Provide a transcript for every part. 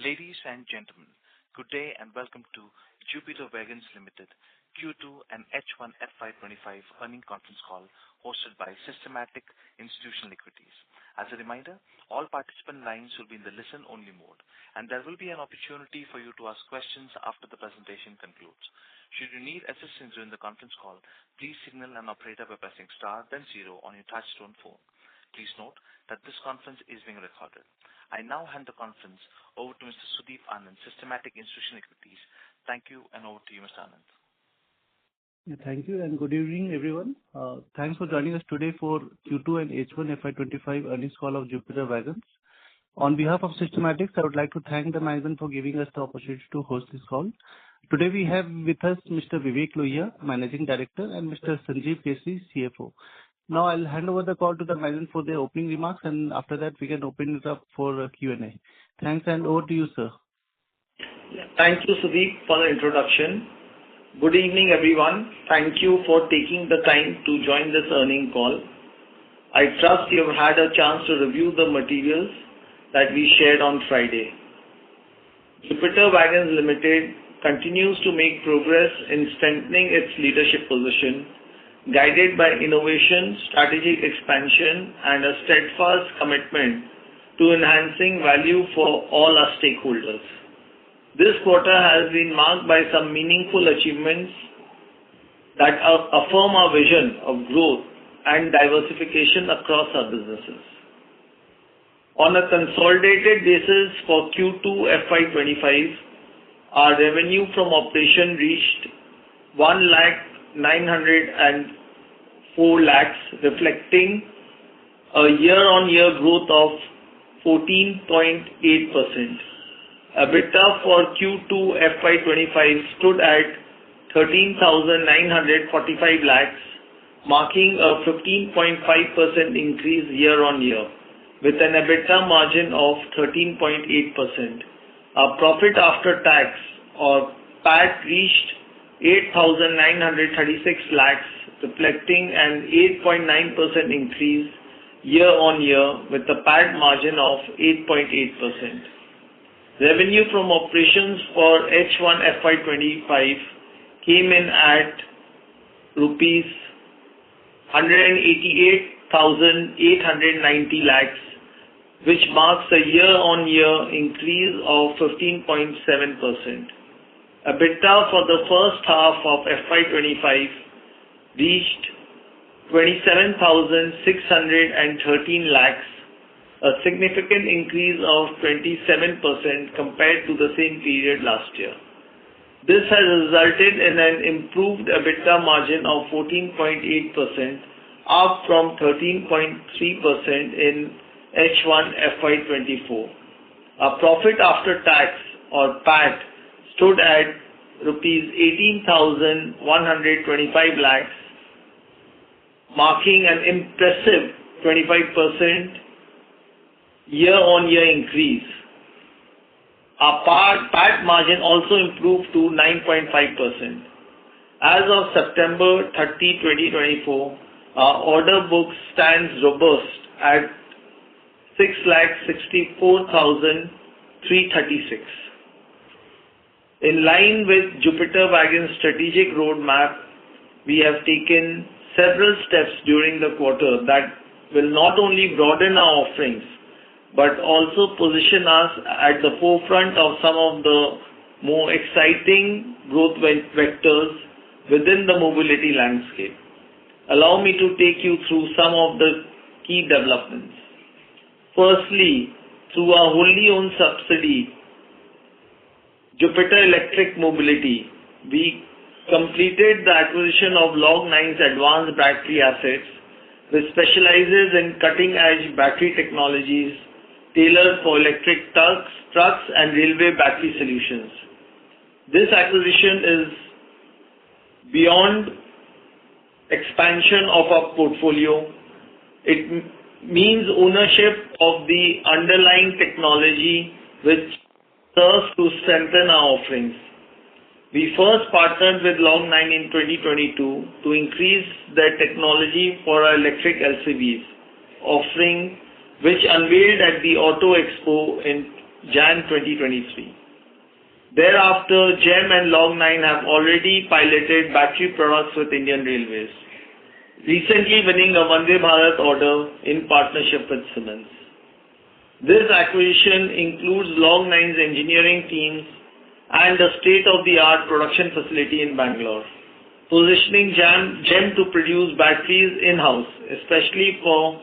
Ladies and gentlemen, good day and welcome to Jupiter Wagons Ltd Q2 and H1 FY’25 earnings conference call hosted by Systematic Institutional Equities. As a reminder, all participant lines will be in the listen-only mode, and there will be an opportunity for you to ask questions after the presentation concludes. Should you need assistance during the conference call, please signal an operator by pressing star then 0 on your touch-tone phone. Please note that this conference is being recorded. I now hand the conference over to Mr. Sudeep Anand, Systematic Institutional Equities. Thank you, and over to you, Mr. Anand. Yeah, thank you, and good evening, everyone. Thanks for joining us today for Q2 and H1 FY’25 earnings call of Jupiter Wagons. On behalf of Systematics, I would like to thank the management for giving us the opportunity to host this call. Today we have with us Mr. Vivek Lohia, Managing Director, and Mr. Sanjeev Keshri, CFO. Now I'll hand over the call to the management for their opening remarks, and after that we can open it up for Q&A. Thanks, and over to you, sir. Thank you, Sudeep, for the introduction. Good evening, everyone. Thank you for taking the time to join this earnings call. I trust you have had a chance to review the materials that we shared on Friday. Jupiter Wagons Ltd continues to make progress in strengthening its leadership position, guided by innovation, strategic expansion, and a steadfast commitment to enhancing value for all our stakeholders. This quarter has been marked by some meaningful achievements that affirm our vision of growth and diversification across our businesses. On a consolidated basis for Q2 FY’25, our revenue from operation reached 1,904 lakhs, reflecting a year-on-year growth of 14.8%. EBITDA for Q2 FY’25 stood at 13,945 lakhs, marking a 15.5% increase year-on-year, with an EBITDA margin of 13.8%. Our profit after tax, or PAT, reached 8,936 lakhs, reflecting an 8.9% increase year-on-year, with a PAT margin of 8.8%. Revenue from operations for H1 FY’25 came in at rupees 188,890 lakhs, which marks a year-on-year increase of 15.7%. EBITDA for the first half of FY’25 reached 27,613 lakhs, a significant increase of 27% compared to the same period last year. This has resulted in an improved EBITDA margin of 14.8%, up from 13.3% in H1 FY’24. Our profit after tax, or PAT, stood at rupees 18,125 lakhs, marking an impressive 25% year-on-year increase. Our PAT margin also improved to 9.5%. As of September 30, 2024, our order book stands robust at 6,64,336. In line with Jupiter Wagons' strategic roadmap, we have taken several steps during the quarter that will not only broaden our offerings, but also position us at the forefront of some of the more exciting growth vectors within the mobility landscape. Allow me to take you through some of the key developments. Firstly, through our wholly owned subsidiary, Jupiter Electric Mobility, we completed the acquisition of Log9's advanced battery assets, which specializes in cutting-edge battery technologies tailored for electric trucks and railway battery solutions. This acquisition is beyond expansion of our portfolio. It means ownership of the underlying technology, which serves to strengthen our offerings. We first partnered with Log9 in 2022 to increase their technology for our electric LCVs, offering which unveiled at the Auto Expo in Jan 2023. Thereafter, GEM and Log9 have already piloted battery products with Indian Railways, recently winning a Vande Bharat order in partnership with Siemens. This acquisition includes Log9's engineering teams and a state-of-the-art production facility in Bangalore, positioning GEM to produce batteries in-house, especially for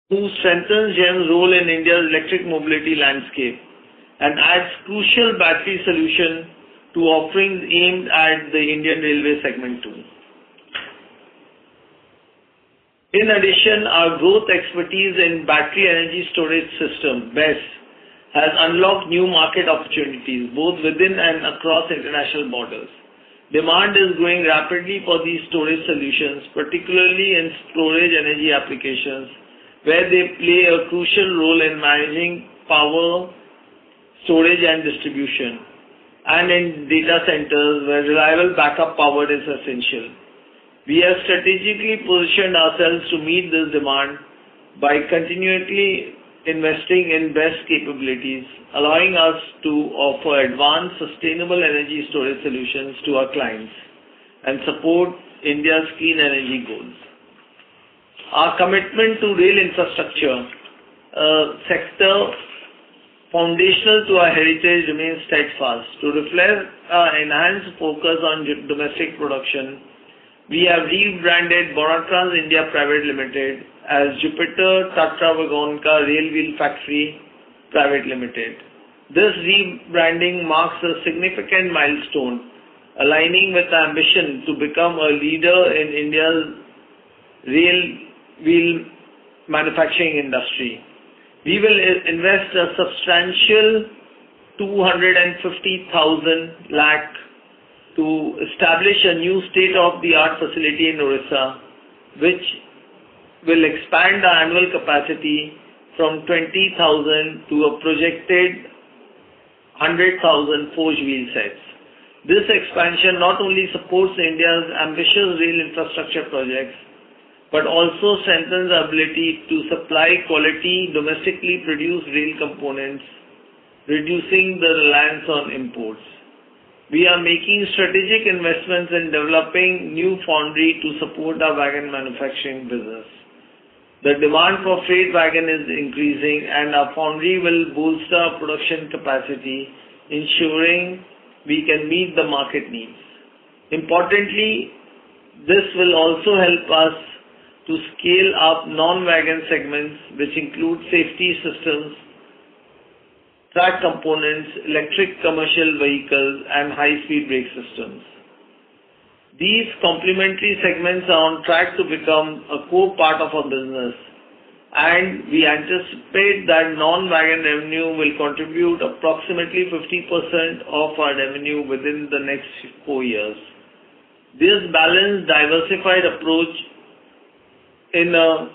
who strengthens GEM's role in India's electric mobility landscape and adds crucial battery solution to offerings aimed at the Indian Railway segment too. In addition, our growth expertise in battery energy storage system, BESS, has unlocked new market opportunities both within and across international borders. Demand is growing rapidly for these storage solutions, particularly in storage energy applications, where they play a crucial role in managing power, storage and distribution, and in data centers where reliable backup power is essential. We have strategically positioned ourselves to meet this demand by continually investing in best capabilities, allowing us to offer advanced sustainable energy storage solutions to our clients and support India's clean energy goals. Our commitment to rail infrastructure sector foundational to our heritage remains steadfast. To reflect our enhanced focus on domestic production, we have rebranded Bonatrans India Private Limited as Jupiter Tatra Vagonka Railwheel Factory Private Limited. This rebranding marks a significant milestone, aligning with the ambition to become a leader in India's railwheel manufacturing industry. We will invest a substantial 250,000 lakh to establish a new state-of-the-art facility in Orissa, which will expand our annual capacity from 20,000 to a projected 100,000 forged wheel sets. This expansion not only supports India's ambitious rail infrastructure projects, but also strengthens our ability to supply quality domestically produced rail components, reducing the reliance on imports. We are making strategic investments in developing new foundry to support our wagon manufacturing business. The demand for freight wagon is increasing and our foundry will bolster our production capacity, ensuring we can meet the market needs. Importantly, this will also help us to scale up non-wagon segments, which include safety systems, track components, electric commercial vehicles, and high-speed brake systems. These complementary segments are on track to become a core part of our business, and we anticipate that non-wagon revenue will contribute approximately 50% of our revenue within the next 4 years. This balanced, diversified approach is a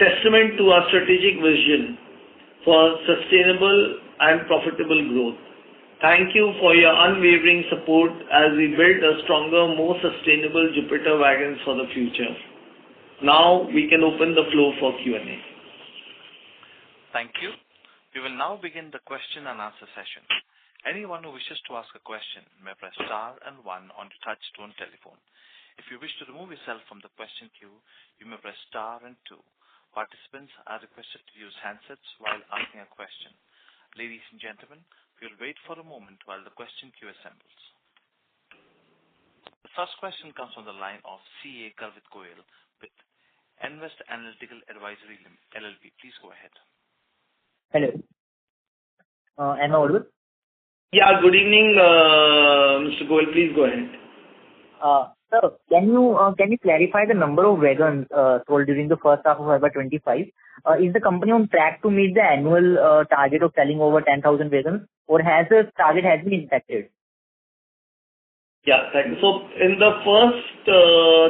testament to our strategic vision for sustainable and profitable growth. Thank you for your unwavering support as we build a stronger, more sustainable Jupiter Wagons for the future. Now we can open the floor for Q&A. Thank you. We will now begin the question and answer session. Anyone who wishes to ask a question may press star and 1 on your touch-tone telephone. If you wish to remove yourself from the question queue, you may press star and 2. Participants are requested to use handsets while asking a question. Ladies and gentlemen, we will wait for a moment while the question queue assembles. The first question comes from the line of CA Garvit Goyal with Invest Analytical Advisory LLP. Please go ahead. Hello. Am I audible? Yeah, good evening, Mr. Goyal. Please go ahead. Sir, can you clarify the number of wagons sold during the first half of FY’25? Is the company on track to meet the annual target of selling over 10,000 wagons, or has the target been impacted? Yeah, thank you. So in the first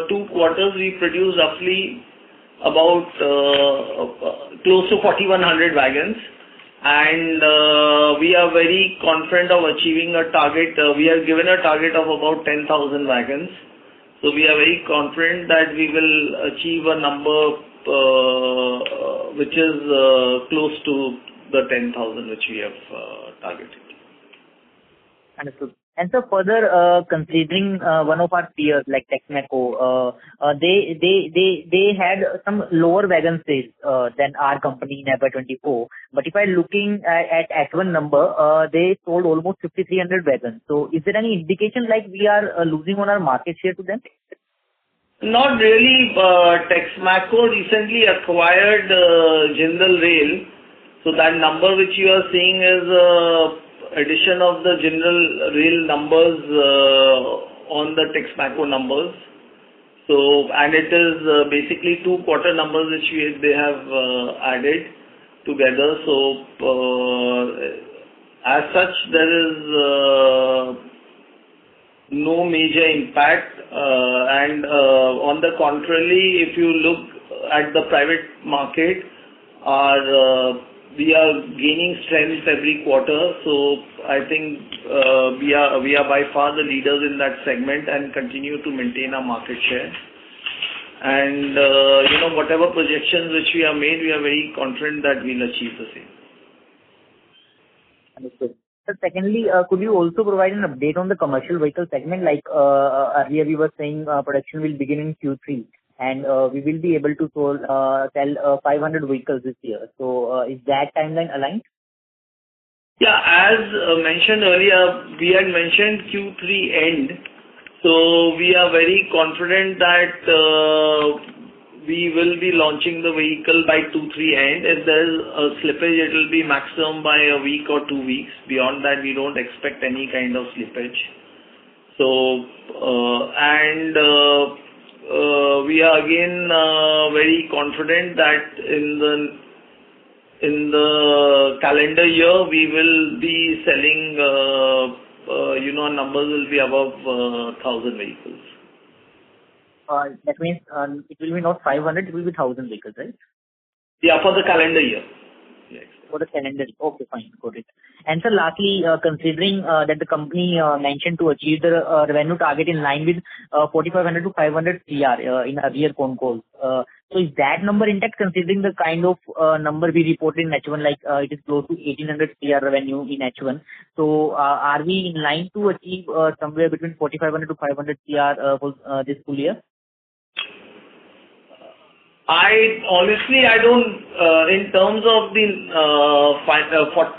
2 quarters, we produced roughly about close to 4,100 wagons, and we are very confident of achieving a target. We have given a target of about 10,000 wagons. So we are very confident that we will achieve a number which is close to the 10,000 which we have targeted. Understood. And so further, considering one of our peers like Texmaco, they had some lower wagon sales than our company in FY'24. But if I'm looking at H1 number, they sold almost 5,300 wagons. So is there any indication like we are losing on our market share to them? Not really. Texmaco recently acquired Jindal Rail. So that number which you are seeing is addition of the Jindal Rail numbers on the Texmaco numbers. So, and it is basically 2 quarter numbers which they have added together. So, as such, there is no major impact. And on the contrary, if you look at the private market, we are gaining strength every quarter. So I think we are by far the leaders in that segment and continue to maintain our market share. And whatever projections which we have made, we are very confident that we'll achieve the same. Understood. So secondly, could you also provide an update on the commercial vehicle segment? Like earlier we were saying production will begin in Q3 and we will be able to sell 500 vehicles this year. So is that timeline aligned? Yeah, as mentioned earlier, we had mentioned Q3 end. So we are very confident that we will be launching the vehicle by 2-3 end. If there is a slippage, it will be maximum by a week or 2 weeks. Beyond that, we don't expect any kind of slippage. So, we are again very confident that in the calendar year, we will be selling, numbers will be above 1,000 vehicles. That means it will be not 500, it will be 1,000 vehicles, right? Yeah, for the calendar year. Yes. For the calendar. Okay, fine. Got it. And so lastly, considering that the company mentioned to achieve the revenue target in line with 4,500 to 500 CR in earlier Concall. So is that number intact considering the kind of number we reported in H1, like it is close to 1,800 CR revenue in H1. So are we in line to achieve somewhere between 4,500 to 500 CR for this full year? I don't, in terms of the,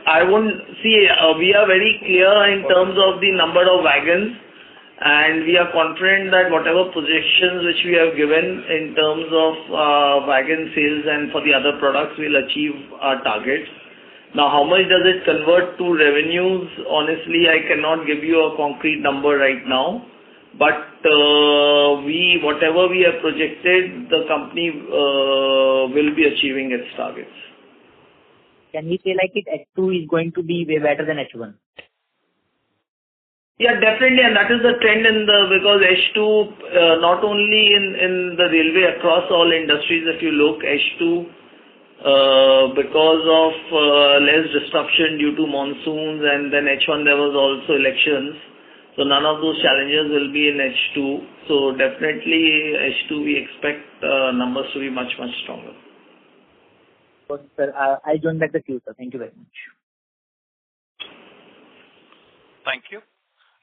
I won't see, we are very clear in terms of the number of wagons, and we are confident that whatever projections which we have given in terms of wagon sales and for the other products, we'll achieve our targets. Now, how much does it convert to revenues? Honestly, I cannot give you a concrete number right now. But whatever we have projected, the company will be achieving its targets. Can we say like H2 is going to be way better than H1? Yeah, definitely, and that is the trend because H2 not only in the railway across all industries. If you look H2 because of less disruption due to monsoons, and then H1 there was also elections. So none of those challenges will be in H2. So definitely H2 we expect numbers to be much, much stronger. Okay, sir. I join back the queue, sir. Thank you very much. Thank you.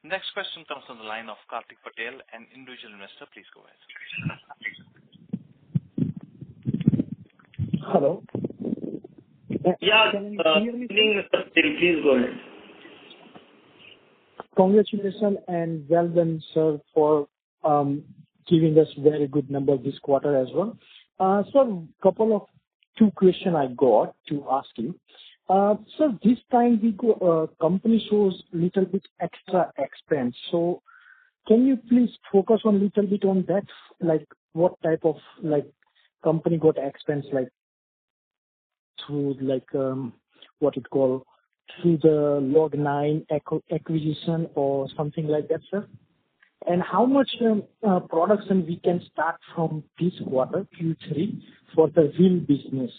Next question comes from the line of Karthik Patel, an individual investor. Please go ahead. Hello. Yeah, Mr. Patel, please go ahead. Congratulations and well done, sir, for giving us very good numbers this quarter as well. So, two questions I got to ask you. So this time company shows little bit extra expense. So can you please focus on little bit on that? Like what type of company got expense through through the Log9 acquisition or something like that, sir? And how much production we can start from this quarter, Q3, for the wheel business?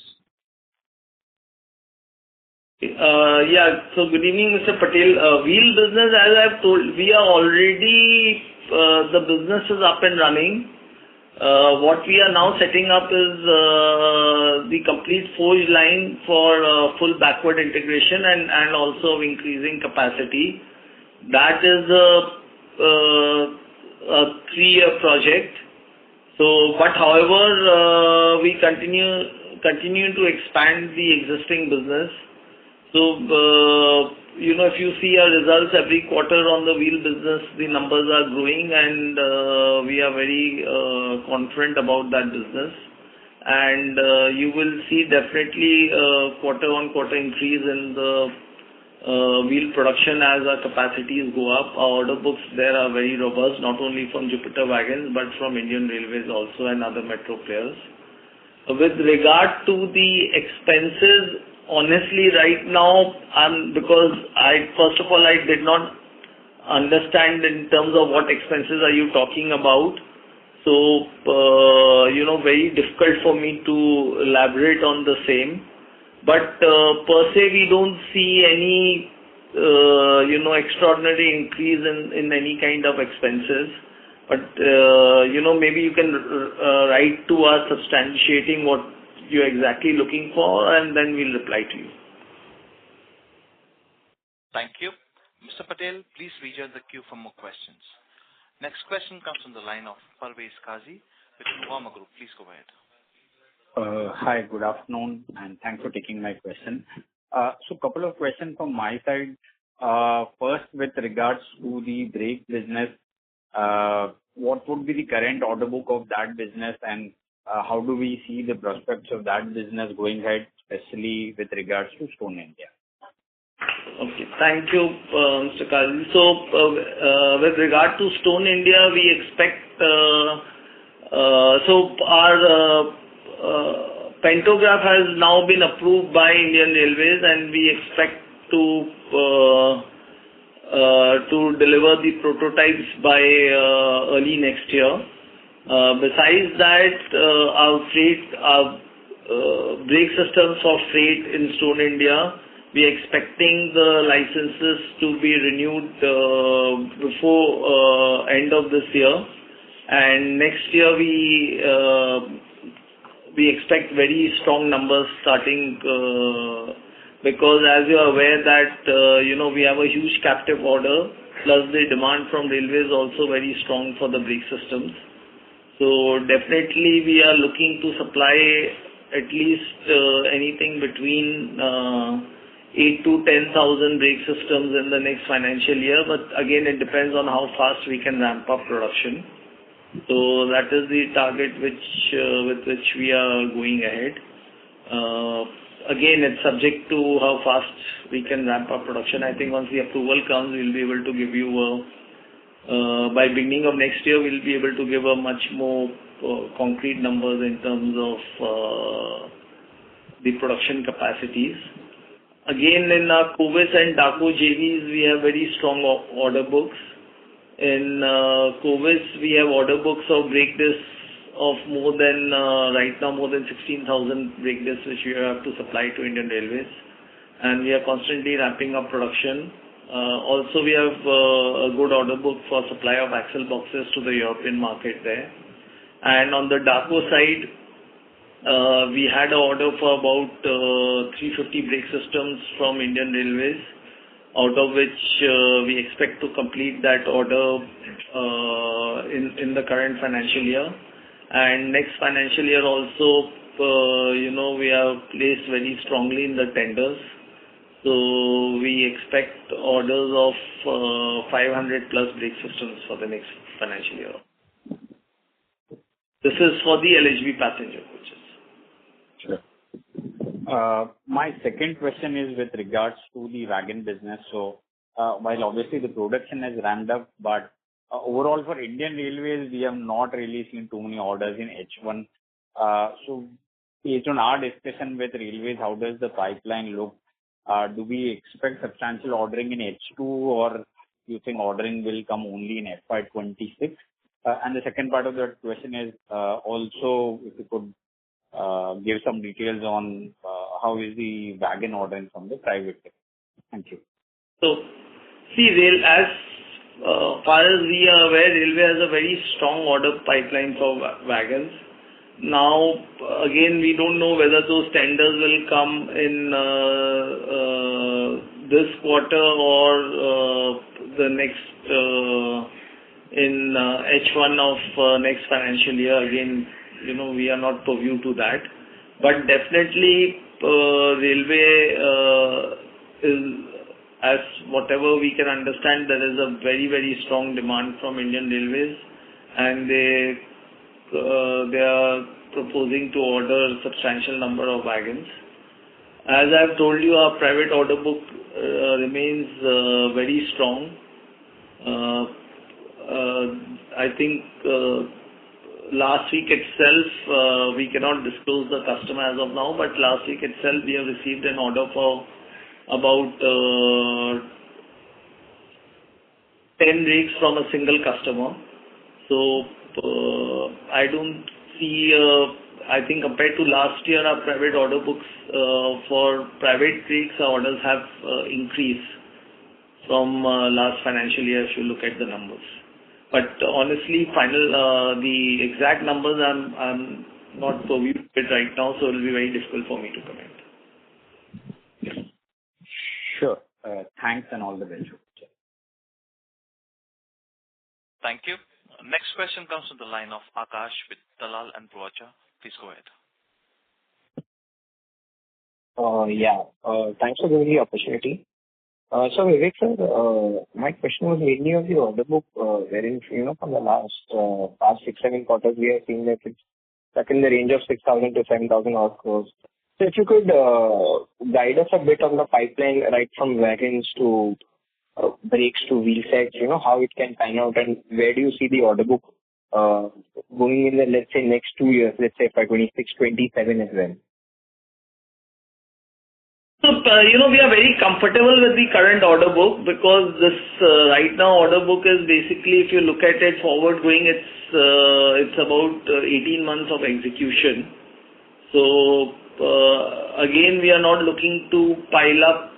So good evening, Mr. Patel. Wheel business, as I've told, we are already, the business is up and running. What we are now setting up is the complete forge line for full backward integration and also increasing capacity. That is a 3-year project. However, we continue to expand the existing business. If you see our results every quarter on the wheel business, the numbers are growing, and we are very confident about that business. And you will see definitely quarter-on-quarter increase in the wheel production as our capacities go up. Our order books there are very robust, not only from Jupiter Wagons, but from Indian Railways also and other metro players. With regard to the expenses, honestly, right now, because first of all, I did not understand in terms of what expenses are you talking about. So, very difficult for me to elaborate on the same. But per se, we don't see any, extraordinary increase in any kind of expenses. But, maybe you can write to us substantiating what you're exactly looking for, and then we'll reply to you. Thank you. Mr. Patel, please rejoin the queue for more questions. Next question comes from the line of Parvez Qazi with Nuvama Group. Please go ahead. Hi, good afternoon, and thanks for taking my question. So couple of questions from my side. First, with regards to the brake business, what would be the current order book of that business, and how do we see the prospects of that business going ahead, especially with regards to Stone India? Okay, thank you, Mr. Qazi. So, with regard to Stone India, we expect, our pantograph has now been approved by Indian Railways, and we expect to deliver the prototypes by early next year. Besides that, our brake systems for freight in Stone India, we are expecting the licenses to be renewed before end of this year. And next year we expect very strong numbers starting because as you are aware that we have a huge captive order, plus the demand from railways also very strong for the brake systems. So definitely we are looking to supply at least anything between 8 to 10,000 brake systems in the next financial year. But again, it depends on how fast we can ramp up production. So that is the target with which we are going ahead. Again, it's subject to how fast we can ramp up production. I think once the approval comes, we'll be able to give you by beginning of next year, we'll be able to give a much more concrete numbers in terms of the production capacities. Again, in our Kovis and DACO JVs, we have very strong order books. In Kovis, we have order books of brake discs of more than 16,000 brake discs, which we have to supply to Indian Railways. And we are constantly ramping up production. Also, we have a good order book for supply of axle boxes to the European market there. And on the DACO side, we had an order for about 350 brake systems from Indian Railways, out of which we expect to complete that order in the current financial year. And next financial year also, we are placed very strongly in the tenders. So we expect orders of 500 plus brake systems for the next financial year. This is for the LHB passenger coaches. Sure. My second question is with regards to the wagon business. So while obviously the production has ramped up, but overall for Indian Railways, we have not really seen too many orders in H1. So based on our discussion with Railways, how does the pipeline look? Do we expect substantial ordering in H2, or do you think ordering will come only in FY'26? And the second part of that question is also if you could give some details on how is the wagon ordering from the private sector. Thank you. So, see, as far as we are aware, Railway has a very strong order pipeline for wagons. Now, again, we don't know whether those tenders will come in this quarter or the next in H1 of next financial year. Again, we are not privy to that. But definitely, Railway is, as whatever we can understand, there is a very, very strong demand from Indian Railways, and they are proposing to order a substantial number of wagons. As I've told you, our private order book remains very strong. I think last week itself, we cannot disclose the customer as of now, but last week itself we have received an order for about 10 rakes from a single customer. So I don't see, I think compared to last year, our private order books for private rakes, our orders have increased from last financial year if you look at the numbers. But honestly, the exact numbers I'm not privy to it right now, so it will be very difficult for me to comment. Sure. Thanks and all the best. Thank you. Next question comes from the line of Akash with Dalal and Broacha. Please go ahead. Thanks for giving the opportunity. So Vivek sir, my question was mainly on the order book, wherein from the past 6-7 quarters we have seen that it's stuck in the range of 6,000 to 7,000 odd crores. So if you could guide us a bit on the pipeline, right from wagons to brakes to wheel sets, how it can pan out, and where do you see the order book going in the, let's say, next 2 years, let's say FY'26, 27 as well? So, we are very comfortable with the current order book because this right now order book is basically, if you look at it forward going, it's about 18 months of execution. So, again, we are not looking to pile up,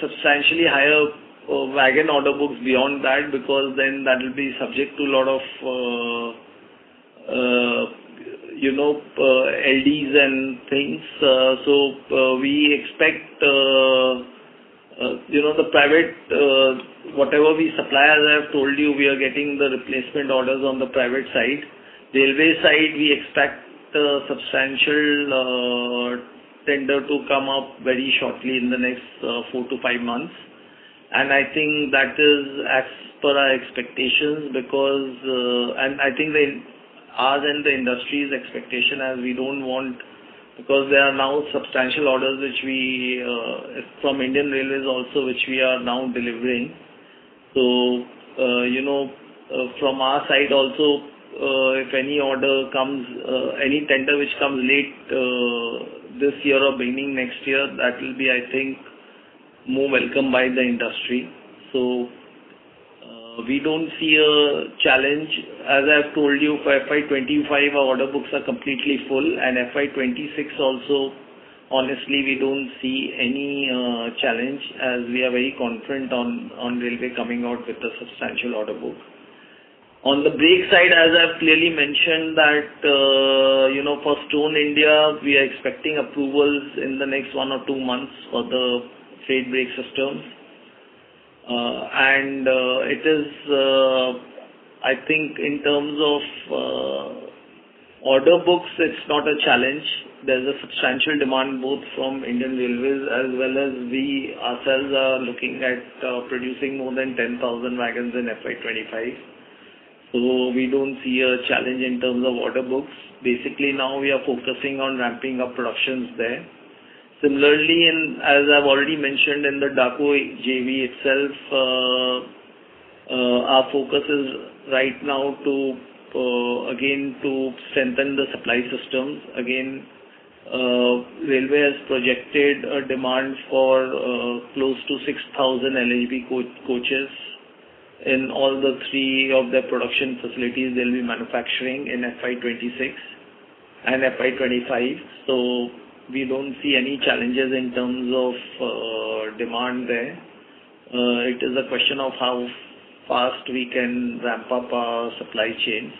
substantially higher wagon order books beyond that, because then that will be subject to a lot of LDs and things. So we expect the private whatever we supply, as I have told you, we are getting the replacement orders on the private side. Railway side, we expect substantial tender to come up very shortly in the next 4 to 5 months. And I think that is as per our expectations, because and I think ours and the industry's expectation, as we don't want, because there are now substantial orders which we from Indian Railways also, which we are now delivering. So from our side also, if any order comes, any tender which comes late this year or beginning next year, that will be, I think, more welcome by the industry. So we don't see a challenge. As I've told you, for FY'25, our order books are completely full, and FY'26 also, honestly, we don't see any challenge, as we are very confident on Railway coming out with a substantial order book. On the brake side, as I've clearly mentioned that, for Stone India, we are expecting approvals in the next 1 or 2 months for the freight brake systems. And it is, I think, in terms of order books, it's not a challenge. There's a substantial demand both from Indian Railways as well as we ourselves are looking at producing more than 10,000 wagons in FY'25. So we don't see a challenge in terms of order books. Basically, now we are focusing on ramping up productions there. Similarly, as I've already mentioned, in the DACO JV itself, our focus is right now to strengthen the supply systems. Again, Railway has projected a demand for close to 6,000 LHB coaches in all the 3 of their production facilities they'll be manufacturing in FY'26 and FY'25. So we don't see any challenges in terms of demand there. It is a question of how fast we can ramp up our supply chains.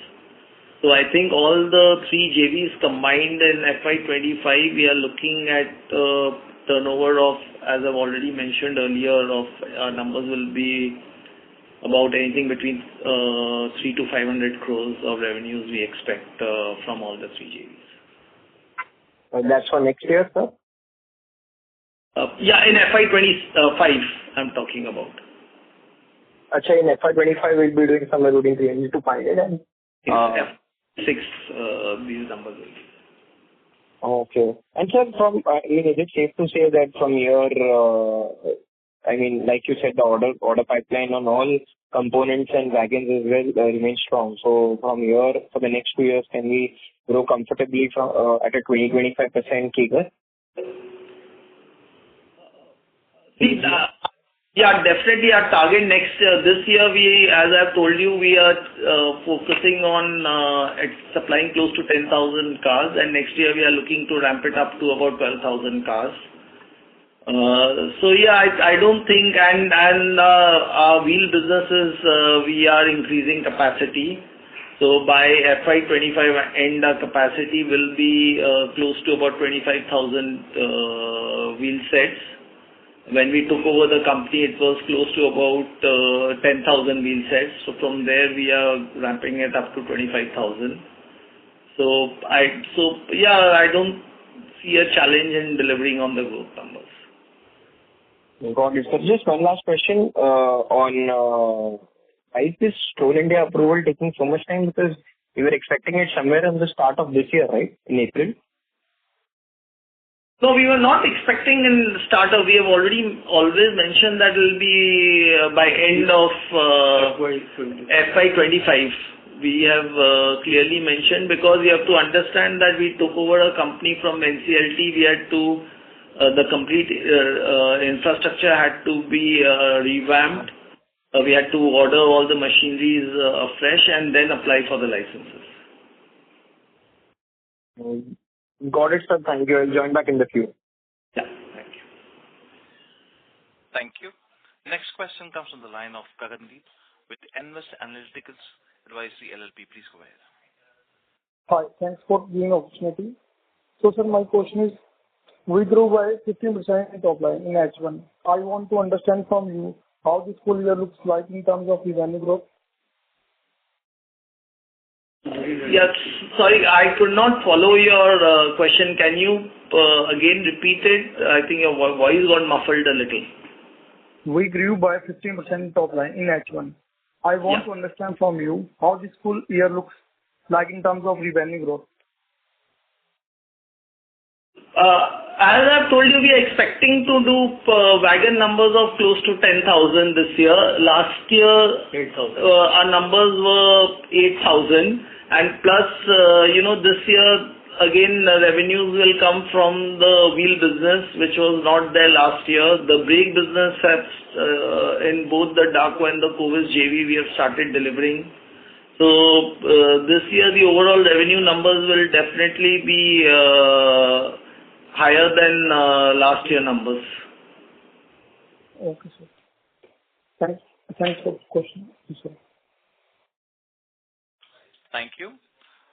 So I think all the three JVs combined in FY'25, we are looking at turnover of, as I've already mentioned earlier, of our numbers will be about anything between 300 to 500 crores of revenues we expect from all the three JVs. That's for next year, sir? Yeah, in FY'25, I'm talking about. Acha, in FY'25, we'll be doing somewhere between 300 to 500 and... these numbers will be. Okay. And sir, is it safe to say that from here, like you said, the order pipeline on all components and wagons as well remains strong. So from here, for the next 2 years, can we grow comfortably from at a 20-25% CAGR? Yeah, definitely our target next year. This year, as I've told you, we are focusing on supplying close to 10,000 cars, and next year we are looking to ramp it up to about 12,000 cars. So yeah, I don't think, and our wheel businesses, we are increasing capacity. So by FY'25 end, our capacity will be close to about 25,000 wheel sets. When we took over the company, it was close to about 10,000 wheel sets. So from there, we are ramping it up to 25,000. So I don't see a challenge in delivering on the growth numbers. Got it. So just one last question on why is this Toll India approval taking so much time? Because we were expecting it somewhere in the start of this year, right? In April. No, we were not expecting in the startup. We have already always mentioned that it will be by end of FY'25. We have clearly mentioned, because you have to understand that we took over a company from NCLT. We had to, the complete infrastructure had to be revamped. We had to order all the machineries afresh and then apply for the licenses. Got it, sir. Thank you. I'll join back in the queue. Yeah, thank you. Thank you. Next question comes from the line of Gagandeep with Invest Analyticals Advisory LLP. Please go ahead. Hi, thanks for giving the opportunity. So, sir, my question is, we grew by 15% in top line in H1. I want to understand from you how this full year looks like in terms of revenue growth. Yes, sorry, I could not follow your question. Can you again repeat it? I think your voice got muffled a little. We grew by 15% top line in H1. I want to understand from you how this full year looks like in terms of revenue growth. As I've told you, we are expecting to do wagon numbers of close to 10,000 this year. Last year, 8,000. Our numbers were 8,000. And plus, this year, again, revenues will come from the wheel business, which was not there last year. The brake business has, in both the DACO and the Covis JV, we have started delivering. So, this year, the overall revenue numbers will definitely be higher than last year numbers. Okay, sir. Thanks for the question. Yes, sir. Thank you.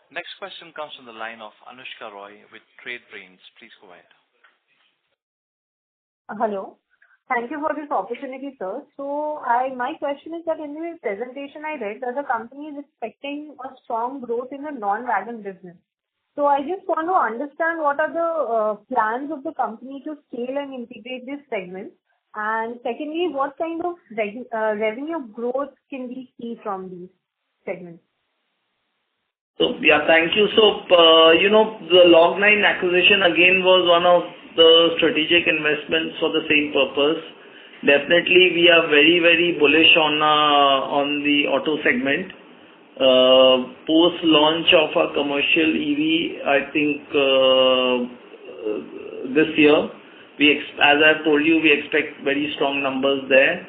Next question comes from the line of Anushka Roy with Trade Brains. Please go ahead. Hello. Thank you for this opportunity, sir. So, my question is that in the presentation I read that the company is expecting a strong growth in the non-wagon business. So, I just want to understand what are the plans of the company to scale and integrate this segment. And secondly, what kind of revenue growth can we see from these segments? So, yeah, thank you. So, the Log9 acquisition again was one of the strategic investments for the same purpose. Definitely, we are very, very bullish on the auto segment. Post-launch of our commercial EV, I think this year, as I've told you, we expect very strong numbers there.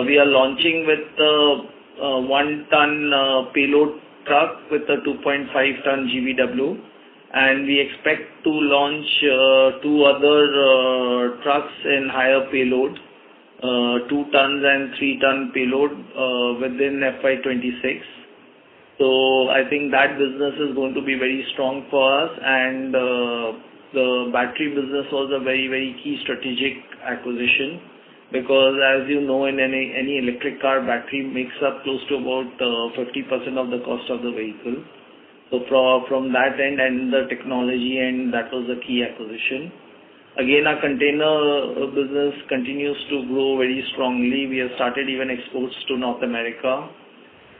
We are launching with the 1-ton payload truck with a 2.5-ton GVW, and we expect to launch 2 other trucks in higher payload 2 tons and 3 ton payload within FY'26. So I think that business is going to be very strong for us, and the battery business was a very, very key strategic acquisition, because as you know, in any electric car, battery makes up close to about 50% of the cost of the vehicle. So from that end and the technology end, that was a key acquisition. Again, our container business continues to grow very strongly. We have started even exports to North America.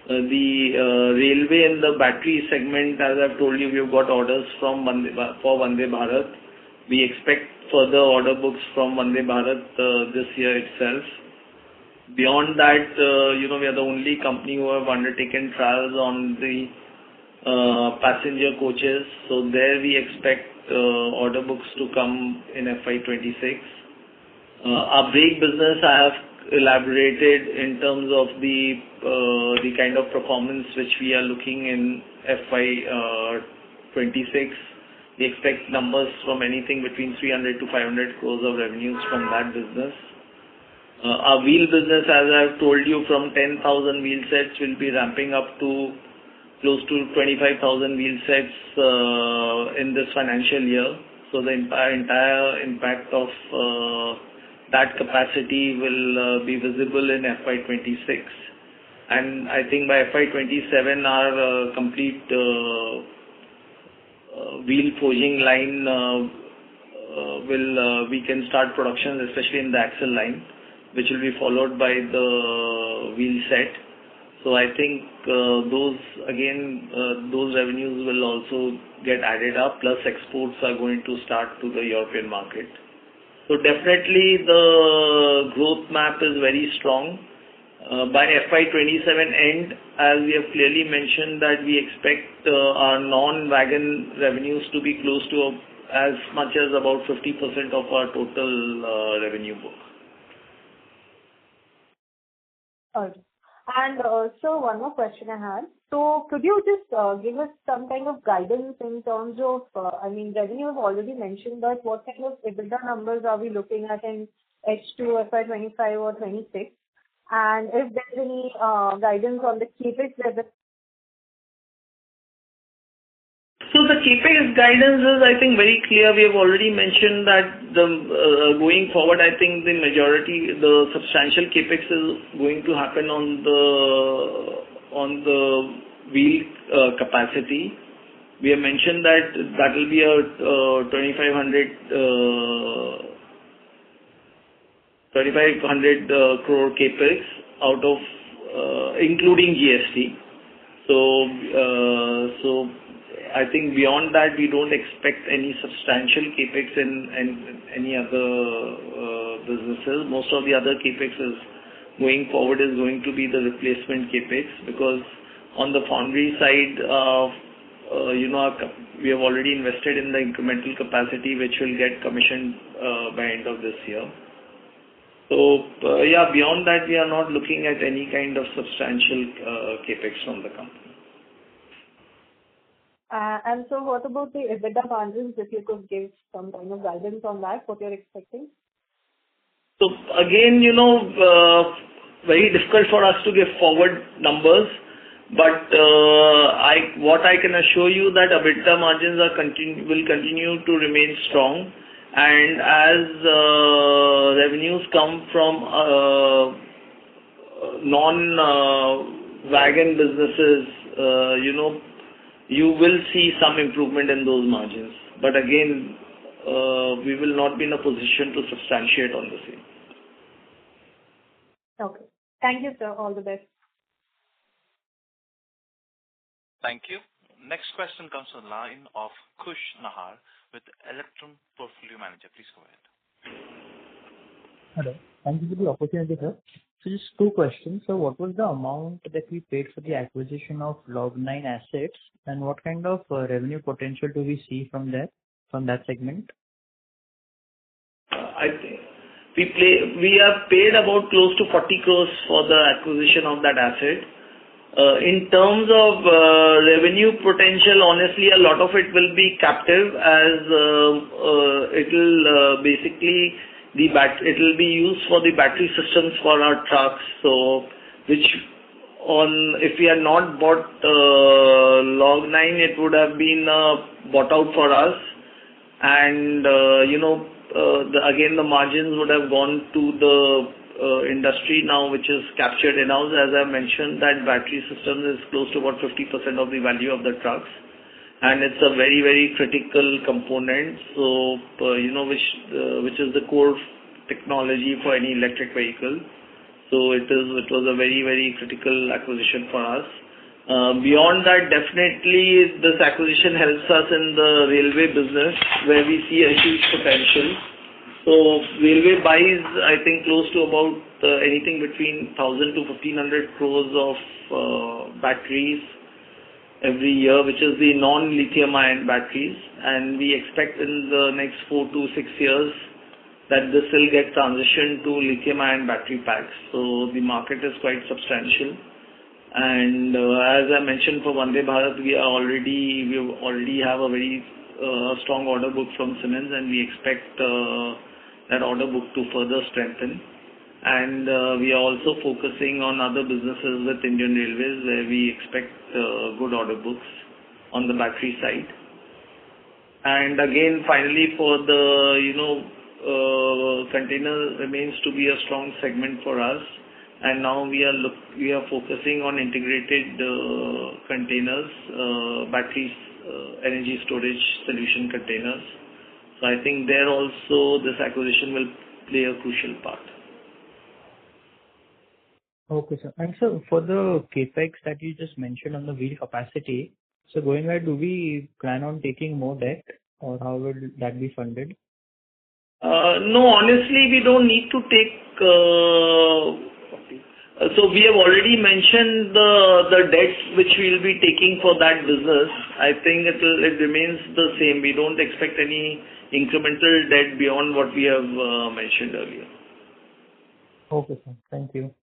The railway and the battery segment, as I've told you, we've got orders for Vande Bharat. We expect further order books from Vande Bharat this year itself. Beyond that, we are the only company who have undertaken trials on the passenger coaches. So there we expect order books to come in FY'26. Our brake business, I have elaborated in terms of the kind of performance which we are looking in FY'26. We expect numbers from anything between 300 to 500 crores of revenues from that business. Our wheel business, as I've told you, from 10,000 wheel sets will be ramping up to close to 25,000 wheel sets in this financial year. So the entire impact of that capacity will be visible in FY'26. And I think by FY'27, our complete wheel forging line we can start production, especially in the axle line, which will be followed by the wheel set. So I think those revenues will also get added up, plus exports are going to start to the European market. So definitely the growth map is very strong. By FY'27 end, as we have clearly mentioned, that we expect our non-wagon revenues to be close to as much as about 50% of our total revenue book. Okay. And so one more question I had. So could you just give us some kind of guidance in terms of, revenue I've already mentioned, but what kind of EBITDA numbers are we looking at in H2, FY'25 or 26? And if there's any guidance on the CapEx level. So the CapEx guidance is, I think, very clear. We have already mentioned that going forward, I think the substantial CapEx is going to happen on the wheel capacity. We have mentioned that will be a 2,500 crore CapEx out of including GST. So I think beyond that, we don't expect any substantial CapEx in any other businesses. Most of the other CapEx going forward is going to be the replacement CapEx, because on the foundry side, we have already invested in the incremental capacity, which will get commissioned by end of this year. So beyond that, we are not looking at any kind of substantial CapEx from the company. And so what about the EBITDA margins, if you could give some kind of guidance on that, what you're expecting? So again, very difficult for us to give forward numbers, but what I can assure you that EBITDA margins will continue to remain strong, and as revenues come from non-wagon businesses, you will see some improvement in those margins. But again, we will not be in a position to substantiate on the same. Okay. Thank you, sir. All the best. Thank you. Next question comes from the line of Kush Nahar with Electrum Portfolio Manager. Please go ahead. Hello. Thank you for the opportunity, sir. So just two questions. So what was the amount that we paid for the acquisition of Log9 assets, and what kind of revenue potential do we see from that segment? I think we have paid about close to 40 crores for the acquisition of that asset. In terms of revenue potential, honestly, a lot of it will be captive, as it will basically it will be used for the battery systems for our trucks. So, if we had not bought Log9, it would have been bought out for us, and again the margins would have gone to the industry now, which is captured in-house. As I mentioned, that battery system is close to about 50% of the value of the trucks, and it's a very, very critical component. So, which is the core technology for any electric vehicle. So it was a very, very critical acquisition for us. Beyond that, definitely this acquisition helps us in the railway business, where we see a huge potential. So railway buys, I think, close to about anything between 1,000 to 1,500 crores of batteries every year, which is the non-lithium ion batteries, and we expect in the next 4 to 6 years that this will get transitioned to lithium ion battery packs. So the market is quite substantial. And as I mentioned, for Vande Bharat, we already have a very strong order book from Siemens, and we expect that order book to further strengthen. And we are also focusing on other businesses with Indian Railways, where we expect good order books on the battery side. And again, finally, for the container remains to be a strong segment for us. And now we are focusing on integrated containers, batteries, energy storage solution containers. So I think there also this acquisition will play a crucial part. Okay, sir. And so for the capex that you just mentioned on the wheel capacity, so going ahead, do we plan on taking more debt, or how will that be funded? No, honestly, we don't need to take. So we have already mentioned the debts which we will be taking for that business. I think it remains the same. We don't expect any incremental debt beyond what we have mentioned earlier. Okay, sir. Thank you.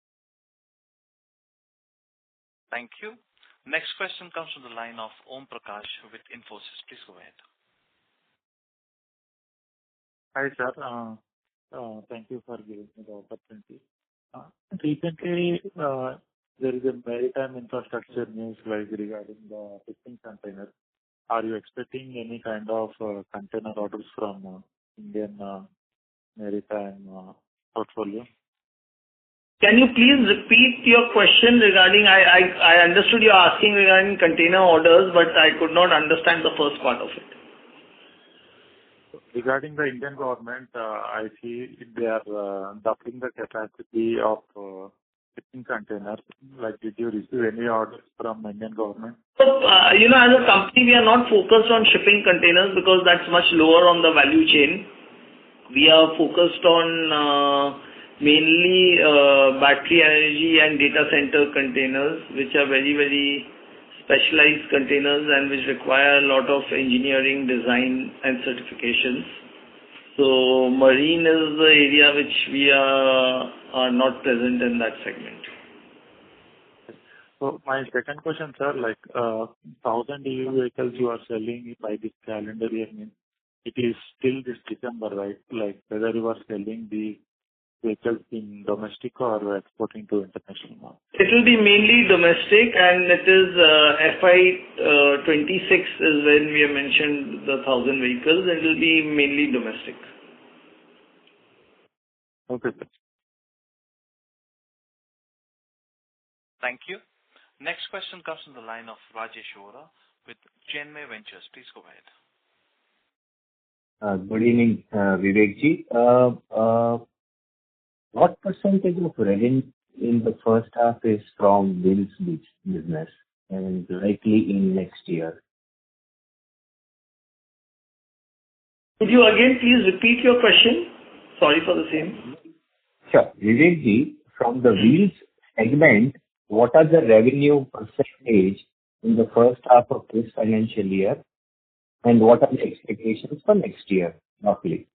Thank you. Next question comes from the line of Om Prakash with Infosys. Please go ahead. Hi, sir. Thank you for giving me the opportunity. Recently, there is a maritime infrastructure news regarding the shipping containers. Are you expecting any kind of container orders from Indian maritime portfolio? Can you please repeat your question regarding, I understood you are asking regarding container orders, but I could not understand the first part of it. Regarding the Indian government, I see they are doubling the capacity of shipping containers. Did you receive any orders from Indian government? So, as a company, we are not focused on shipping containers because that's much lower on the value chain. We are focused on mainly battery energy and data center containers, which are very, very specialized containers and which require a lot of engineering, design and certifications. So marine is the area which we are not present in that segment. So my second question, sir, 1,000 EV vehicles you are selling by this calendar year, means it is still this December, right? Whether you are selling the vehicles in domestic or exporting to international market? It will be mainly domestic, and it is FY'26 is when we have mentioned the 1,000 vehicles. It will be mainly domestic. Okay, sir. Thank you. Next question comes from the line of Rajesh Vora with Chenmay Ventures. Please go ahead. Good evening, Vivekji. What percentage of revenue in the first half is from wheels business and likely in next year? Could you again please repeat your question? Sorry for the same. Sure. Vivekji, from the wheels segment, what are the revenue percentage in the first half of this financial year, and what are the expectations for next year, roughly?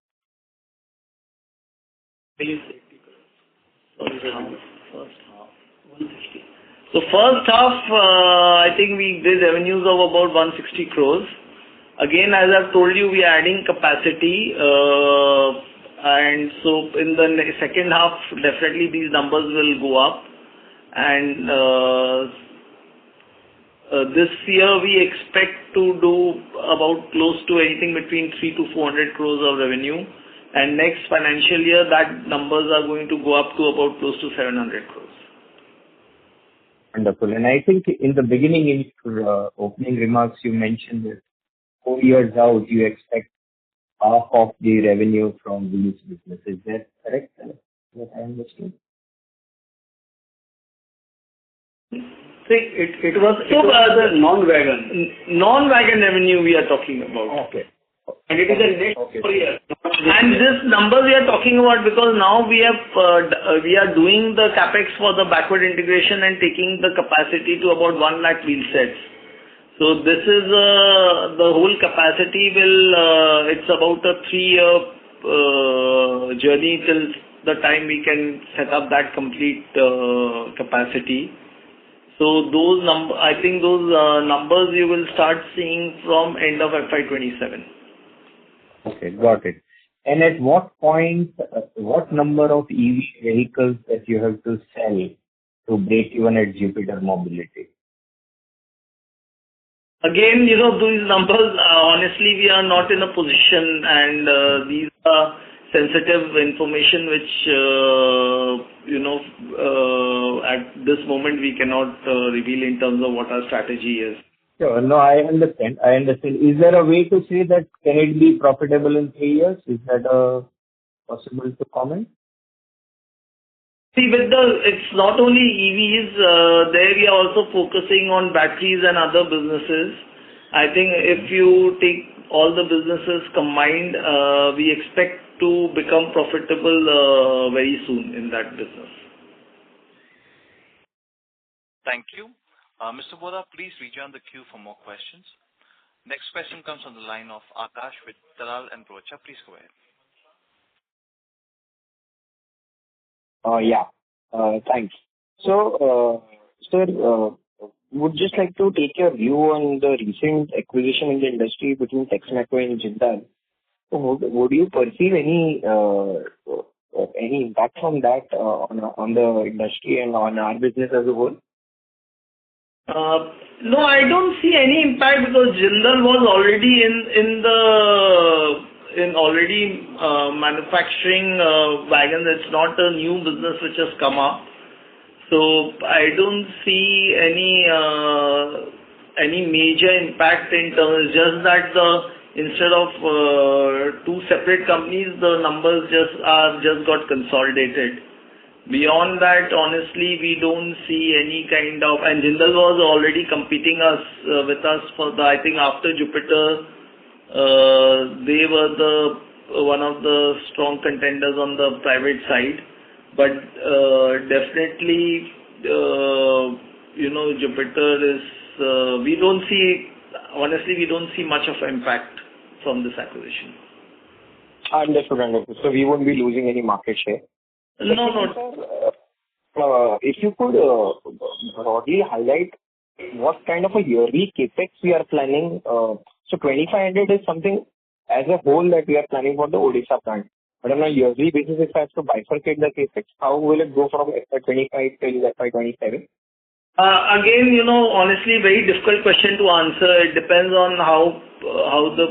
So first half, I think we did revenues of about 160 crores. Again, as I've told you, we are adding capacity, and so in the second half, definitely these numbers will go up. And this year we expect to do about close to anything between 300 to 400 crores of revenue. And next financial year, that numbers are going to go up to about close to 700 crores. Wonderful. And I think in the beginning, in your opening remarks, you mentioned that 4 years out, you expect half of the revenue from wheels business. Is that correct? What I understood? See, it was the non-wagon revenue we are talking about. Okay. And it is a next 4 years. And this number we are talking about because now we are doing the capex for the backward integration and taking the capacity to about 1 lakh wheel sets. So this is the whole capacity will, it's about a 3-year journey till the time we can set up that complete capacity. So those I think those numbers you will start seeing from end of FY'27. Okay, got it. And at what point, what number of EV vehicles that you have to sell to break even at Jupiter Mobility? Again, these numbers, honestly, we are not in a position, and these are sensitive information which, at this moment we cannot reveal in terms of what our strategy is. Sure. No, I understand. Is there a way to say that can it be profitable in 3 years? Is that possible to comment? See, it's not only EVs, there we are also focusing on batteries and other businesses. I think if you take all the businesses combined, we expect to become profitable very soon in that business. Thank you. Mr. Voda, please rejoin the queue for more questions. Next question comes on the line of Akash with Dalal & Broacha. Please go ahead. Thanks. So, sir, would just like to take your view on the recent acquisition in the industry between Texmaco and Jindal. So would you perceive any impact from that on the industry and on our business as a whole? No, I don't see any impact because Jindal was already already manufacturing wagons. It's not a new business which has come up. So I don't see any major impact in terms. Just that instead of two separate companies, the numbers just got consolidated. Beyond that, honestly, we don't see any kind of. And Jindal was already competing with us for I think after Jupiter. They were one of the strong contenders on the private side, but definitely, Jupiter is. We don't see much of impact from this acquisition. Understood. So we won't be losing any market share. No. If you could broadly highlight what kind of a yearly capex we are planning. So 2,500 is something as a whole that we are planning for the Odisha plant. But on a yearly basis, if I have to bifurcate the capex, how will it go from FY'25 till FY'27? Again, honestly, very difficult question to answer. It depends on how the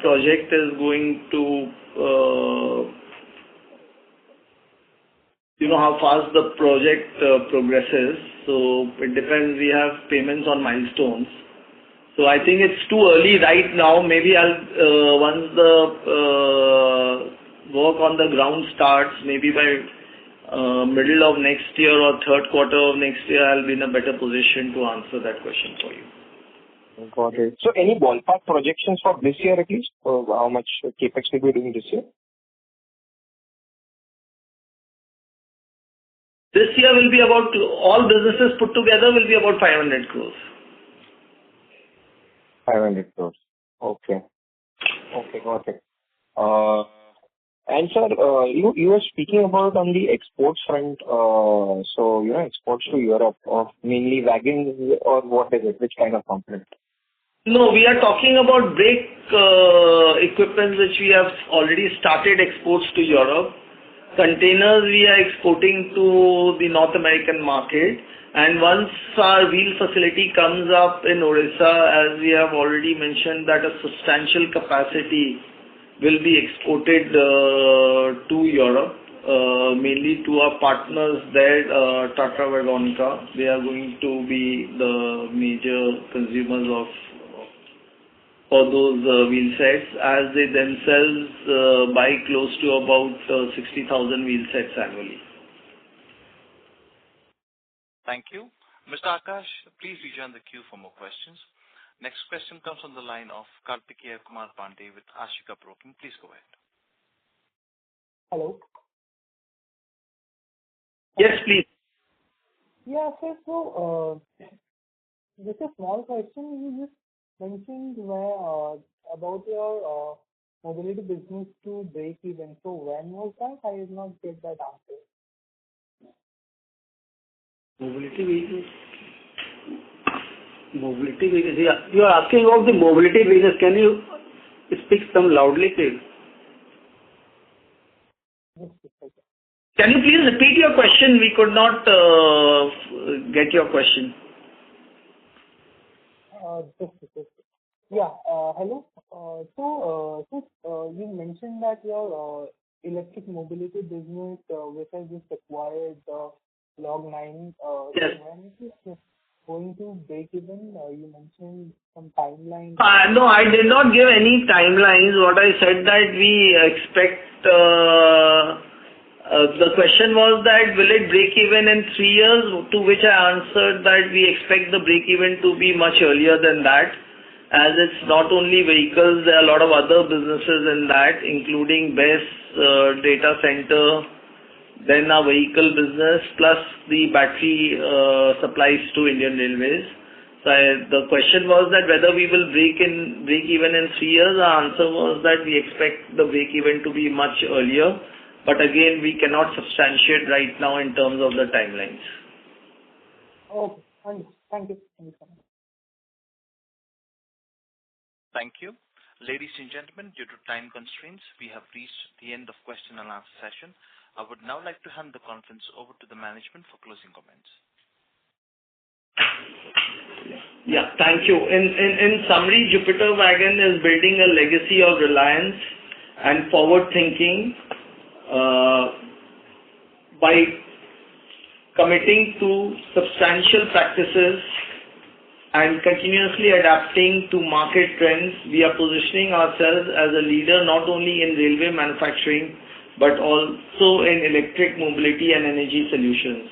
project is going to, how fast the project progresses. So it depends. We have payments on milestones. So I think it's too early right now. Maybe I'll once the work on the ground starts, maybe by middle of next year or third quarter of next year, I'll be in a better position to answer that question for you. Got it. So any ballpark projections for this year at least? How much capex will be doing this year? This year will be about, all businesses put together will be about 500 crores. 500 crores. Okay, got it. And sir, you were speaking about on the exports front, exports to Europe of mainly wagons or what is it? Which kind of component? No, we are talking about brake equipment which we have already started exports to Europe. Containers we are exporting to the North American market. And once our wheel facility comes up in Odisha, as we have already mentioned, that a substantial capacity will be exported to Europe, mainly to our partners there, Tata Wagonica. They are going to be the major consumers for those wheel sets, as they themselves buy close to about 60,000 wheel sets annually. Thank you. Mr. Akash, please rejoin the queue for more questions. Next question comes on the line of Kartikeya Kumar Pandey with Ashika Broking. Please go ahead. Hello. Yes, please. Yeah, sir. So, just a small question. You just mentioned about your mobility business to break even. So, when was that? I did not get that answer. Mobility business. Yeah. You are asking about the mobility business. Can you speak some loudly, please? Yes, okay. Can you please repeat your question? We could not get your question. Yeah. Hello. So you mentioned that your electric mobility business, which has just acquired Log9, yes. When is it going to break even? You mentioned some timelines. No, I did not give any timelines. What I said that we expect. The question was that will it break even in 3 years? To which I answered that we expect the break even to be much earlier than that, as it's not only vehicles, there are a lot of other businesses in that, including BESS, data center, then our vehicle business, plus the battery supplies to Indian Railways. So the question was that whether we will break even in 3 years. Our answer was that we expect the break even to be much earlier. But again, we cannot substantiate right now in terms of the timelines. Okay. Thank you. Thank you. Ladies and gentlemen, due to time constraints, we have reached the end of question and answer session. I would now like to hand the conference over to the management for closing comments. Yeah, thank you. In summary, Jupiter Wagon is building a legacy of reliance and forward thinking by committing to substantial practices and continuously adapting to market trends. We are positioning ourselves as a leader not only in railway manufacturing but also in electric mobility and energy solutions.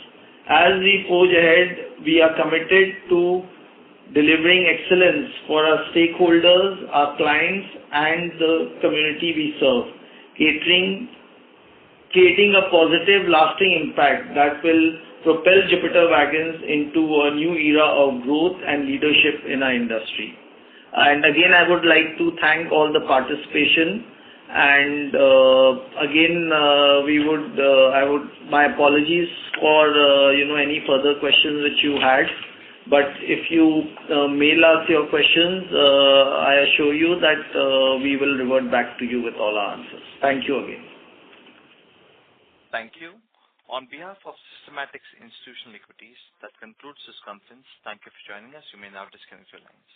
As we forge ahead, we are committed to delivering excellence for our stakeholders, our clients, and the community we serve, creating a positive, lasting impact that will propel Jupiter Wagons into a new era of growth and leadership in our industry. And again, I would like to thank all the participation. And my apologies for any further questions which you had. But if you mail us your questions, I assure you that we will revert back to you with all our answers. Thank you again. Thank you. On behalf of Systematics Institutional Equities, that concludes this conference. Thank you for joining us. You may now disconnect your lines.